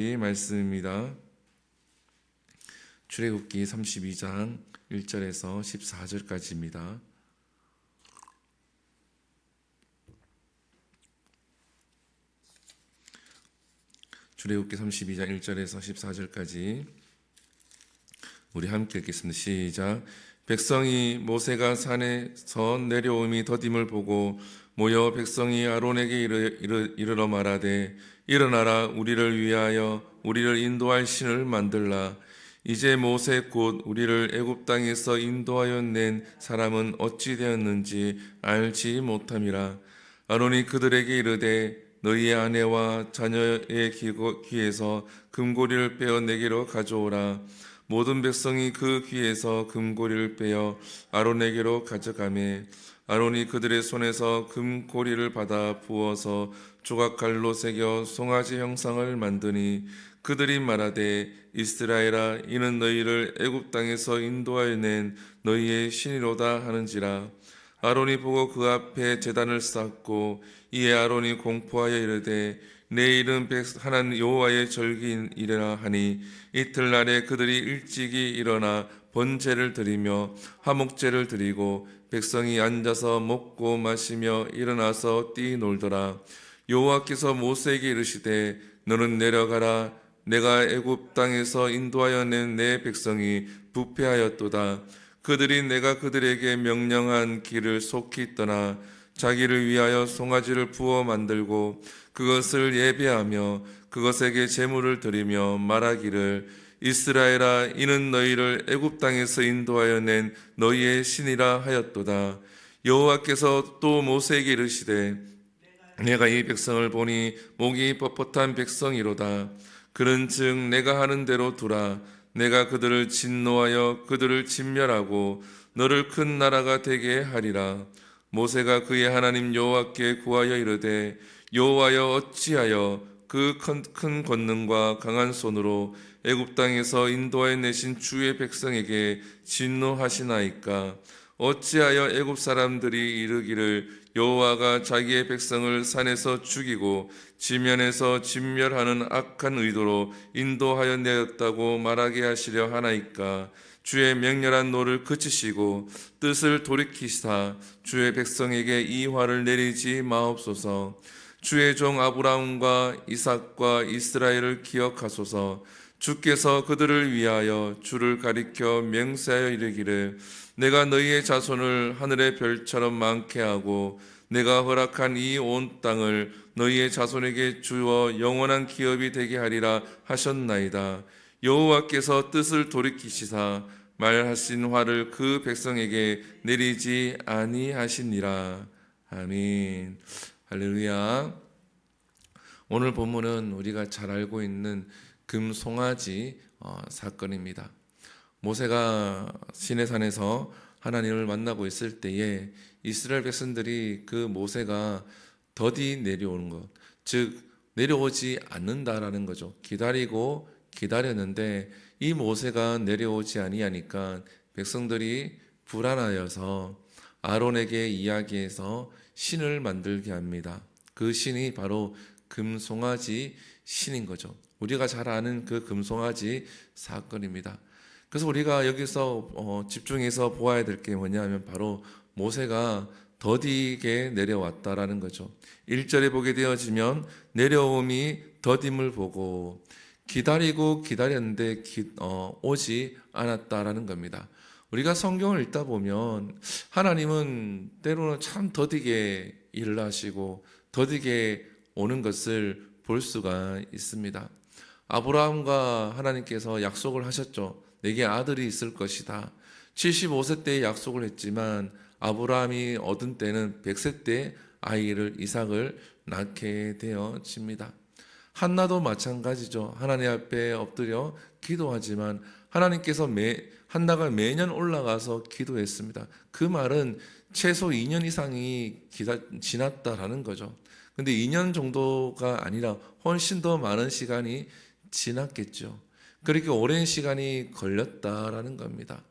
이 말씀입니다. 출애굽기 32장 1절에서 14절까지입니다. 출애굽기 32장 1절에서 14절까지 우리 함께 읽겠습니다. 시작. 백성이 모세가 산에서 내려옴이 더딤을 보고 모여 백성이 아론에게 이르러 말하되 일어나라, 우리를 위하여 우리를 인도할 신을 만들라. 이제 모세 곧 우리를 애굽 땅에서 인도하여 낸 사람은 어찌 되었는지 알지 못함이라. 아론이 그들에게 이르되 너희의 아내와 자녀의 귀에서 금고리를 빼어 내게로 가져오라. 모든 백성이 그 귀에서 금고리를 빼어 아론에게로 가져가매 아론이 그들의 손에서 금고리를 받아 부어서 조각칼로 새겨 송아지 형상을 만드니 그들이 말하되 이스라엘아, 이는 너희를 애굽 땅에서 인도하여 낸 너희의 신이로다 하는지라. 아론이 보고 그 앞에 제단을 쌓고 이에 아론이 공포하여 이르되 내일은 하나님 여호와의 절기이라 하니 이틀날에 그들이 일찍이 일어나 번제를 드리며 화목제를 드리고 백성이 앉아서 먹고 마시며 일어나서 뛰놀더라. 여호와께서 모세에게 이르시되 너는 내려가라. 내가 애굽 땅에서 인도하여 낸 내 백성이 부패하였도다. 그들이 내가 그들에게 명령한 길을 속히 떠나 자기를 위하여 송아지를 부어 만들고 그것을 예배하며 그것에게 제물을 드리며 말하기를 이스라엘아, 이는 너희를 애굽 땅에서 인도하여 낸 너희의 신이라 하였도다. 여호와께서 또 모세에게 이르시되 내가 이 백성을 보니 목이 뻣뻣한 백성이로다. 그런즉 내가 하는 대로 두라. 내가 그들을 진노하여 그들을 진멸하고 너를 큰 나라가 되게 하리라. 모세가 그의 하나님 여호와께 구하여 이르되 여호와여, 어찌하여 그 큰 권능과 강한 손으로 애굽 땅에서 인도하여 내신 주의 백성에게 진노하시나이까? 어찌하여 애굽 사람들이 이르기를 여호와가 자기의 백성을 산에서 죽이고 지면에서 진멸하는 악한 의도로 인도하여 내었다고 말하게 하시려 하나이까? 주의 맹렬한 노를 그치시고 뜻을 돌이키사 주의 백성에게 이 화를 내리지 마옵소서. 주의 종 아브라함과 이삭과 이스라엘을 기억하소서. 주께서 그들을 위하여 주를 가리켜 맹세하여 이르기를 내가 너희의 자손을 하늘의 별처럼 많게 하고 내가 허락한 이 온 땅을 너희의 자손에게 주어 영원한 기업이 되게 하리라 하셨나이다. 여호와께서 뜻을 돌이키시사 말하신 화를 그 백성에게 내리지 아니하시니라. 아멘. 할렐루야. 오늘 본문은 우리가 잘 알고 있는 금송아지 사건입니다. 모세가 시내산에서 하나님을 만나고 있을 때에 이스라엘 백성들이 그 모세가 더디 내려오는 것, 즉 내려오지 않는다라는 거죠. 기다리고 기다렸는데 이 모세가 내려오지 아니하니까 백성들이 불안하여서 아론에게 이야기해서 신을 만들게 합니다. 그 신이 바로 금송아지 신인 거죠. 우리가 잘 아는 그 금송아지 사건입니다. 그래서 우리가 여기서 집중해서 보아야 될 게 뭐냐면 바로 모세가 더디게 내려왔다라는 거죠. 1절에 보게 되어지면 내려옴이 더딤을 보고 기다리고 기다렸는데 오지 않았다라는 겁니다. 우리가 성경을 읽다 보면 하나님은 때로는 참 더디게 일을 하시고 더디게 오는 것을 볼 수가 있습니다. 아브라함과 하나님께서 약속을 하셨죠. 내게 아들이 있을 것이다. 75세 때에 약속을 했지만 아브라함이 얻은 때는 100세 때 아이를 이삭을 낳게 되어집니다. 한나도 마찬가지죠. 하나님 앞에 엎드려 기도하지만 하나님께서 한나가 매년 올라가서 기도했습니다. 그 말은 최소 2년 이상이 지났다라는 거죠. 근데 2년 정도가 아니라 훨씬 더 많은 시간이 지났겠죠. 그렇게 오랜 시간이 걸렸다라는 겁니다.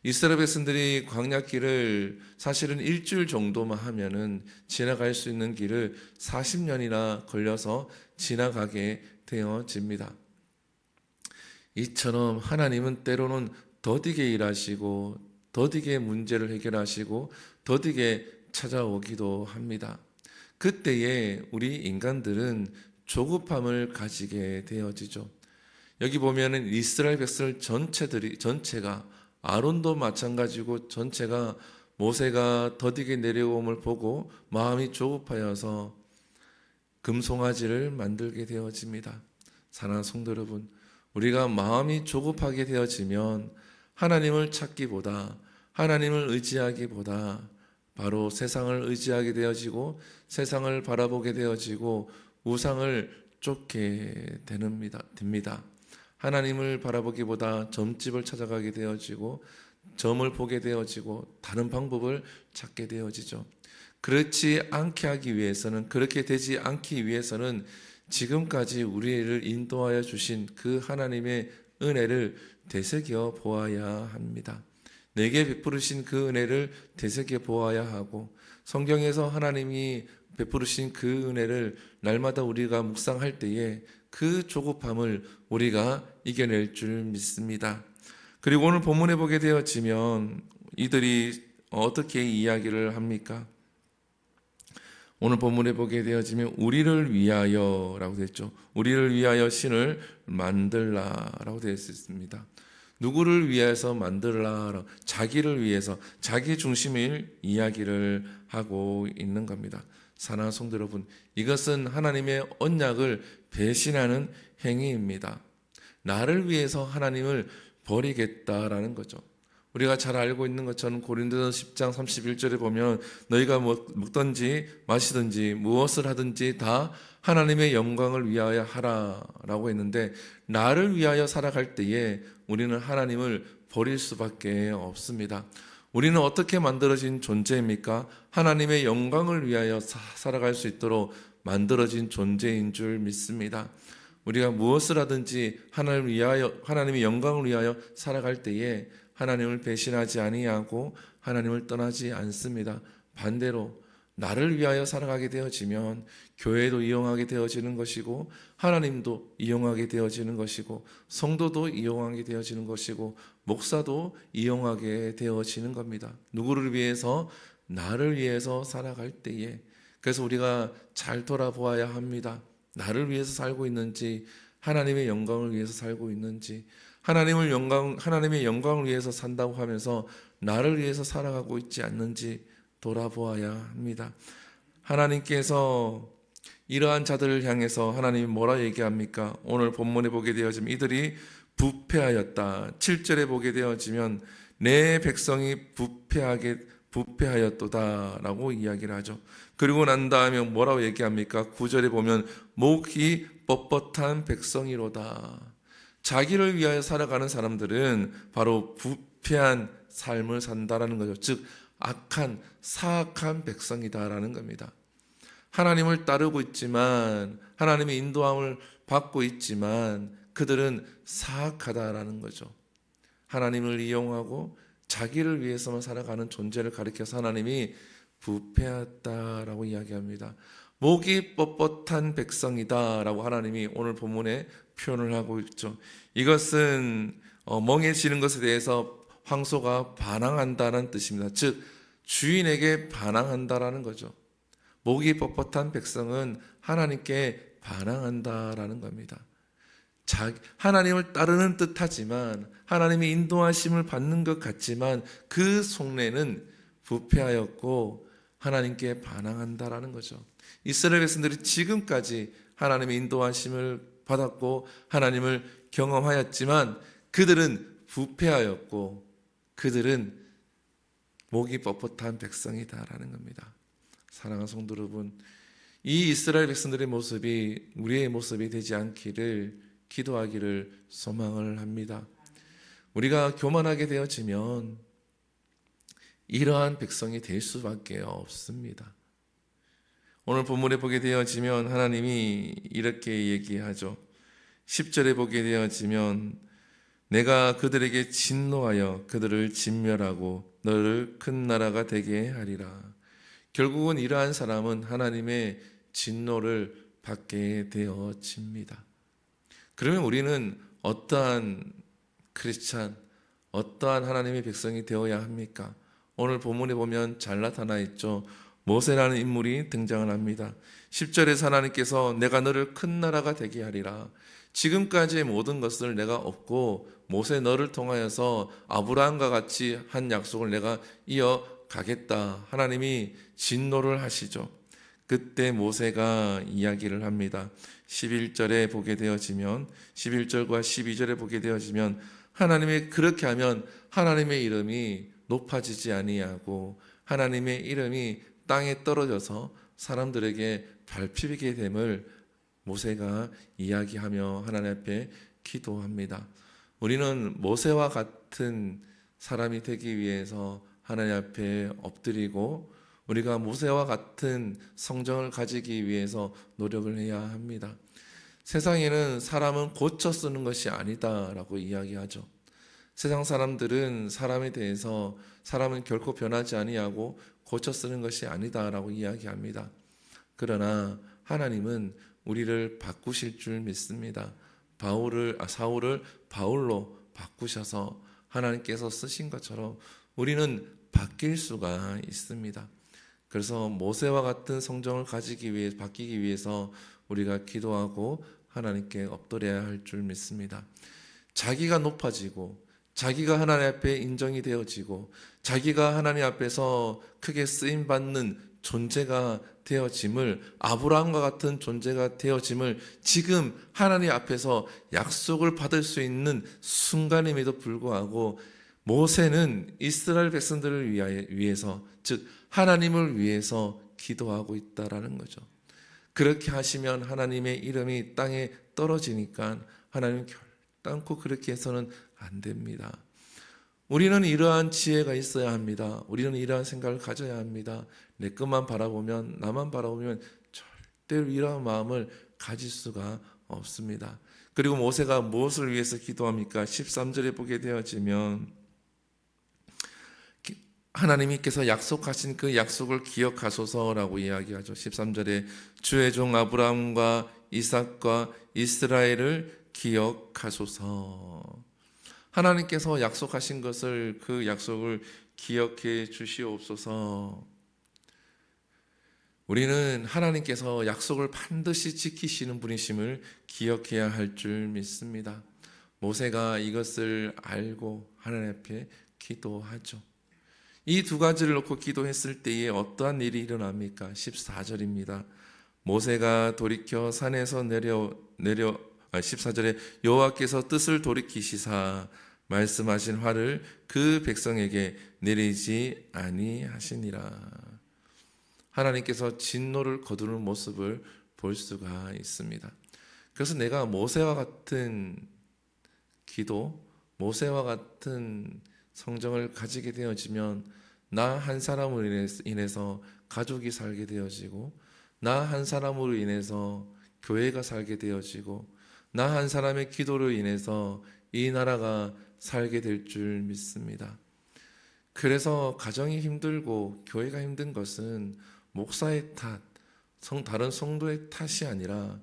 이스라엘 백성들이 광야길을 사실은 일주일 정도만 하면은 지나갈 수 있는 길을 40년이나 걸려서 지나가게 되어집니다. 이처럼 하나님은 때로는 더디게 일하시고 더디게 문제를 해결하시고 더디게 찾아오기도 합니다. 그때에 우리 인간들은 조급함을 가지게 되어지죠. 여기 보면은 이스라엘 백성 전체가 아론도 마찬가지고 전체가 모세가 더디게 내려옴을 보고 마음이 조급하여서 금송아지를 만들게 되어집니다. 사랑하는 성도 여러분, 우리가 마음이 조급하게 되어지면 하나님을 찾기보다 하나님을 의지하기보다 바로 세상을 의지하게 되어지고 세상을 바라보게 되어지고 우상을 쫓게 됩니다. 하나님을 바라보기보다 점집을 찾아가게 되어지고 점을 보게 되어지고 다른 방법을 찾게 되어지죠. 그렇게 되지 않기 위해서는 지금까지 우리를 인도하여 주신 그 하나님의 은혜를 되새겨 보아야 합니다. 내게 베푸르신 그 은혜를 되새겨 보아야 하고 성경에서 하나님이 베푸르신 그 은혜를 날마다 우리가 묵상할 때에 그 조급함을 우리가 이겨낼 줄 믿습니다. 그리고 오늘 본문에 보게 되어지면 이들이 어떻게 이야기를 합니까? 오늘 본문에 보게 되어지면 우리를 위하여라고 되어 있죠. 우리를 위하여 신을 만들라라고 되어 있습니다. 누구를 위해서 만들라? 자기를 위해서, 자기 중심일 이야기를 하고 있는 겁니다. 사랑하는 성도 여러분, 이것은 하나님의 언약을 배신하는 행위입니다. 나를 위해서 하나님을 버리겠다라는 거죠. 우리가 잘 알고 있는 것처럼 고린도서 10장 31절에 보면 너희가 먹든지 마시든지 무엇을 하든지 다 하나님의 영광을 위하여 하라라고 했는데, 나를 위하여 살아갈 때에 우리는 하나님을 버릴 수밖에 없습니다. 우리는 어떻게 만들어진 존재입니까? 하나님의 영광을 위하여 살아갈 수 있도록 만들어진 존재인 줄 믿습니다. 우리가 무엇을 하든지 하나님의 영광을 위하여 살아갈 때에 하나님을 배신하지 아니하고 하나님을 떠나지 않습니다. 반대로 나를 위하여 살아가게 되어지면 교회도 이용하게 되어지는 것이고 하나님도 이용하게 되어지는 것이고 성도도 이용하게 되어지는 것이고 목사도 이용하게 되어지는 겁니다. 누구를 위해서? 나를 위해서 살아갈 때에. 그래서 우리가 잘 돌아보아야 합니다. 나를 위해서 살고 있는지, 하나님의 영광을 위해서 살고 있는지, 하나님의 영광을 위해서 산다고 하면서 나를 위해서 살아가고 있지 않는지 돌아보아야 합니다. 하나님께서 이러한 자들을 향해서 하나님이 뭐라 얘기합니까? 오늘 본문에 보게 되어지면 이들이 부패하였다. 7절에 보게 되어지면 내 백성이 부패하였도다 라고 이야기를 하죠. 그리고 난 다음에 뭐라고 얘기합니까? 9절에 보면 목이 뻣뻣한 백성이로다. 자기를 위하여 살아가는 사람들은 바로 부패한 삶을 산다라는 거죠. 즉 악한 사악한 백성이다라는 겁니다. 하나님을 따르고 있지만, 하나님의 인도함을 받고 있지만 그들은 사악하다라는 거죠. 하나님을 이용하고 자기를 위해서만 살아가는 존재를 가리켜서 하나님이 부패하다라고 이야기합니다. 목이 뻣뻣한 백성이다라고 하나님이 오늘 본문에 표현을 하고 있죠. 이것은 멍해지는 것에 대해서 황소가 반항한다는 뜻입니다. 즉 주인에게 반항한다라는 거죠. 목이 뻣뻣한 백성은 하나님께 반항한다라는 겁니다. 하나님을 따르는 듯하지만, 하나님의 인도하심을 받는 것 같지만 그 속내는 부패하였고 하나님께 반항한다라는 거죠. 이스라엘 백성들이 지금까지 하나님의 인도하심을 받았고 하나님을 경험하였지만 그들은 부패하였고 그들은 목이 뻣뻣한 백성이다라는 겁니다. 사랑하는 성도 여러분, 이 이스라엘 백성들의 모습이 우리의 모습이 되지 않기를 기도하기를 소망을 합니다. 우리가 교만하게 되어지면 이러한 백성이 될 수밖에 없습니다. 오늘 본문에 보게 되어지면 하나님이 이렇게 얘기하죠. 10절에 보게 되어지면 내가 그들에게 진노하여 그들을 진멸하고 너를 큰 나라가 되게 하리라. 결국은 이러한 사람은 하나님의 진노를 받게 되어집니다. 그러면 우리는 어떠한 크리스찬, 어떠한 하나님의 백성이 되어야 합니까? 오늘 본문에 보면 잘 나타나 있죠. 모세라는 인물이 등장을 합니다. 10절에서 하나님께서 내가 너를 큰 나라가 되게 하리라. 지금까지의 모든 것을 내가 얻고 모세 너를 통하여서 아브라함과 같이 한 약속을 내가 이어가겠다. 하나님이 진노를 하시죠. 그때 모세가 이야기를 합니다. 11절에 보게 되어지면 11절과 12절에 보게 되어지면 하나님이 그렇게 하면 하나님의 이름이 높아지지 아니하고 하나님의 이름이 땅에 떨어져서 사람들에게 밟히게 됨을 모세가 이야기하며 하나님 앞에 기도합니다. 우리는 모세와 같은 사람이 되기 위해서 하나님 앞에 엎드리고 우리가 모세와 같은 성정을 가지기 위해서 노력을 해야 합니다. 세상에는 사람은 고쳐 쓰는 것이 아니다라고 이야기하죠. 세상 사람들은 사람에 대해서 사람은 결코 변하지 아니하고 고쳐 쓰는 것이 아니다라고 이야기합니다. 그러나 하나님은 우리를 바꾸실 줄 믿습니다. 사울을 바울로 바꾸셔서 하나님께서 쓰신 것처럼 우리는 바뀔 수가 있습니다. 그래서 모세와 같은 성정을 바뀌기 위해서 우리가 기도하고 하나님께 엎드려야 할 줄 믿습니다. 자기가 높아지고 자기가 하나님 앞에 인정이 되어지고 자기가 하나님 앞에서 크게 쓰임 받는 존재가 되어짐을, 아브라함과 같은 존재가 되어짐을 지금 하나님 앞에서 약속을 받을 수 있는 순간임에도 불구하고 모세는 이스라엘 백성들을 위해서, 즉 하나님을 위해서 기도하고 있다라는 거죠. 그렇게 하시면 하나님의 이름이 땅에 떨어지니까 하나님 결단코 그렇게 해서는 안 됩니다. 우리는 이러한 지혜가 있어야 합니다. 우리는 이러한 생각을 가져야 합니다. 내 것만 바라보면, 나만 바라보면 절대로 이러한 마음을 가질 수가 없습니다. 그리고 모세가 무엇을 위해서 기도합니까? 13절에 보게 되어지면 하나님께서 약속하신 그 약속을 기억하소서라고 이야기하죠. 13절에 주의 종 아브라함과 이삭과 이스라엘을 기억하소서. 하나님께서 약속하신 것을, 그 약속을 기억해 주시옵소서. 우리는 하나님께서 약속을 반드시 지키시는 분이심을 기억해야 할 줄 믿습니다. 모세가 이것을 알고 하나님 앞에 기도하죠. 이 두 가지를 놓고 기도했을 때에 어떠한 일이 일어납니까? 14절입니다. 모세가 돌이켜 산에서 14절에 여호와께서 뜻을 돌이키시사 말씀하신 화를 그 백성에게 내리지 아니하시니라. 하나님께서 진노를 거두는 모습을 볼 수가 있습니다. 그래서 내가 모세와 같은 기도, 모세와 같은 성정을 가지게 되어지면 나 한 사람으로 인해서 가족이 살게 되어지고, 나 한 사람으로 인해서 교회가 살게 되어지고, 나 한 사람의 기도로 인해서 이 나라가 살게 될 줄 믿습니다. 그래서 가정이 힘들고 교회가 힘든 것은 목사의 탓, 다른 성도의 탓이 아니라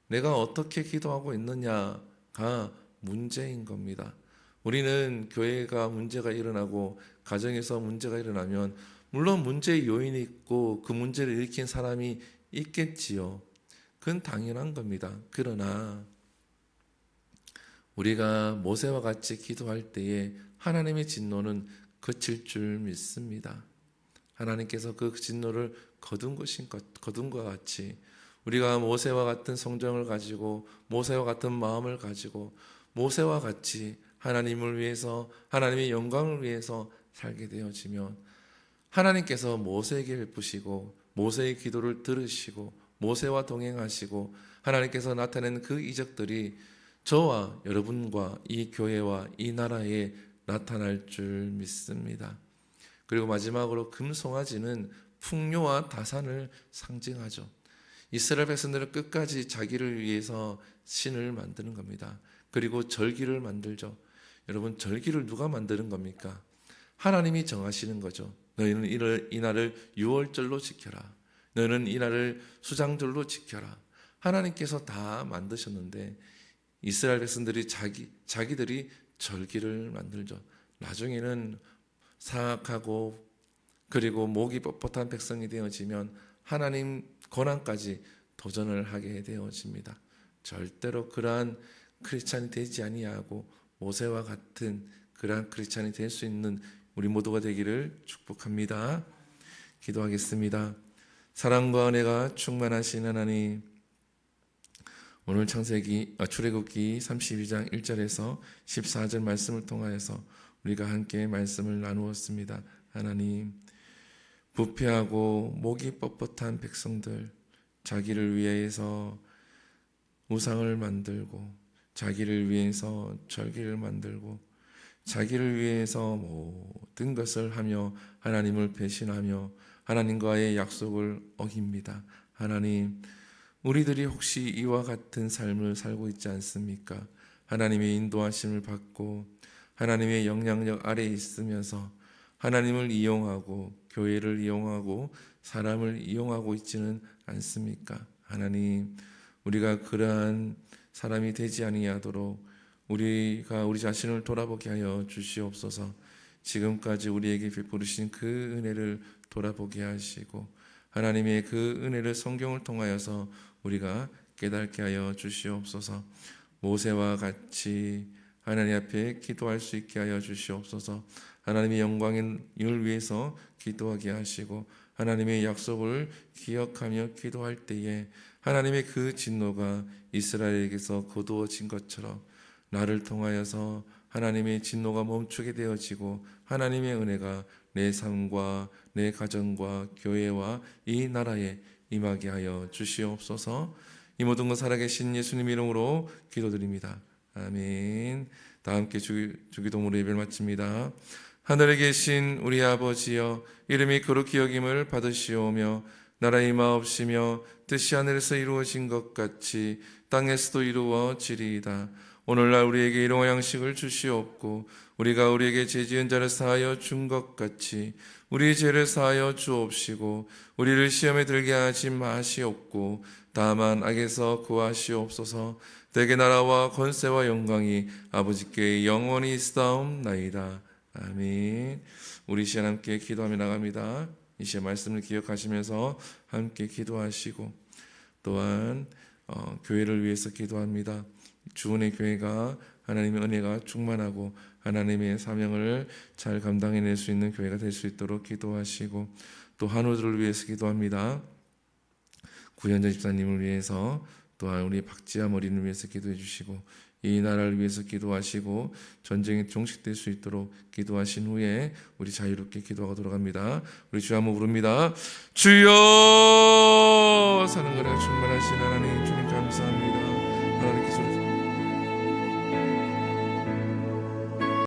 내가 어떻게 기도하고 있느냐가 문제인 겁니다. 우리는 교회가 문제가 일어나고 가정에서 문제가 일어나면 물론 문제의 요인이 있고 그 문제를 일으킨 사람이 있겠지요. 그건 당연한 겁니다. 그러나 우리가 모세와 같이 기도할 때에 하나님의 진노는 그칠 줄 믿습니다. 하나님께서 그 진노를 거둔 것과 같이 우리가 모세와 같은 성정을 가지고 모세와 같은 마음을 가지고 모세와 같이 하나님을 위해서, 하나님의 영광을 위해서 살게 되어지면 하나님께서 모세에게 베푸시고 모세의 기도를 들으시고 모세와 동행하시고 하나님께서 나타낸 그 이적들이 저와 여러분과 이 교회와 이 나라에 나타날 줄 믿습니다. 그리고 마지막으로 금송아지는 풍요와 다산을 상징하죠. 이스라엘 백성들은 끝까지 자기를 위해서 신을 만드는 겁니다. 그리고 절기를 만들죠. 여러분, 절기를 누가 만드는 겁니까? 하나님이 정하시는 거죠. 너희는 이날을 유월절로 지켜라. 너희는 이날을 수장절로 지켜라. 하나님께서 다 만드셨는데 이스라엘 백성들이 자기들이 절기를 만들죠. 나중에는 사악하고 그리고 목이 뻣뻣한 백성이 되어지면 하나님 권한까지 도전을 하게 되어집니다. 절대로 그러한 크리스찬이 되지 아니하고 모세와 같은 그러한 크리스찬이 될 수 있는 우리 모두가 되기를 축복합니다. 기도하겠습니다. 사랑과 은혜가 충만하신 하나님, 오늘 출애굽기 32장 1절에서 14절 말씀을 통하여서 우리가 함께 말씀을 나누었습니다. 하나님, 부패하고 목이 뻣뻣한 백성들, 자기를 위해서 우상을 만들고 자기를 위해서 절기를 만들고 자기를 위해서 모든 것을 하며 하나님을 배신하며 하나님과의 약속을 어깁니다. 하나님, 우리들이 혹시 이와 같은 삶을 살고 있지 않습니까? 하나님의 인도하심을 받고 하나님의 영향력 아래에 있으면서 하나님을 이용하고 교회를 이용하고 사람을 이용하고 있지는 않습니까? 하나님, 우리가 그러한 사람이 되지 아니하도록 우리가 우리 자신을 돌아보게 하여 주시옵소서. 지금까지 우리에게 베푸르신 그 은혜를 돌아보게 하시고 하나님의 그 은혜를 성경을 통하여서 우리가 깨닫게 하여 주시옵소서. 모세와 같이 하나님 앞에 기도할 수 있게 하여 주시옵소서. 하나님의 영광을 위해서 기도하게 하시고 하나님의 약속을 기억하며 기도할 때에 하나님의 그 진노가 이스라엘에게서 거두어진 것처럼 나를 통하여서 하나님의 진노가 멈추게 되어지고 하나님의 은혜가 내 삶과 내 가정과 교회와 이 나라에 임하게 하여 주시옵소서. 이 모든 것 살아계신 예수님 이름으로 기도드립니다. 아멘. 다 함께 주기도문으로 예배를 마칩니다. 하늘에 계신 우리 아버지여, 이름이 거룩히 여김을 받으시오며 나라의 임하옵시며 뜻이 하늘에서 이루어진 것 같이 땅에서도 이루어지리이다. 오늘날 우리에게 일용할 양식을 주시옵고 우리가 우리에게 죄 지은 자를 사하여 준 것 같이 우리 죄를 사하여 주옵시고 우리를 시험에 들게 하지 마시옵고 다만 악에서 구하시옵소서. 대개 나라와 권세와 영광이 아버지께 영원히 있사옵나이다. 아멘. 우리 시간 함께 기도하며 나갑니다. 이 시간 말씀을 기억하시면서 함께 기도하시고 또한 교회를 위해서 기도합니다. 주은의 교회가 하나님의 은혜가 충만하고 하나님의 사명을 잘 감당해낼 수 있는 교회가 될 수 있도록 기도하시고 또 한우들을 위해서 기도합니다. 구현자 집사님을 위해서 또한 우리 박지아 어린이를 위해서 기도해 주시고 이 나라를 위해서 기도하시고 전쟁이 종식될 수 있도록 기도하신 후에 우리 자유롭게 기도하고 돌아갑니다. 우리 주여 한번 부릅니다. 주여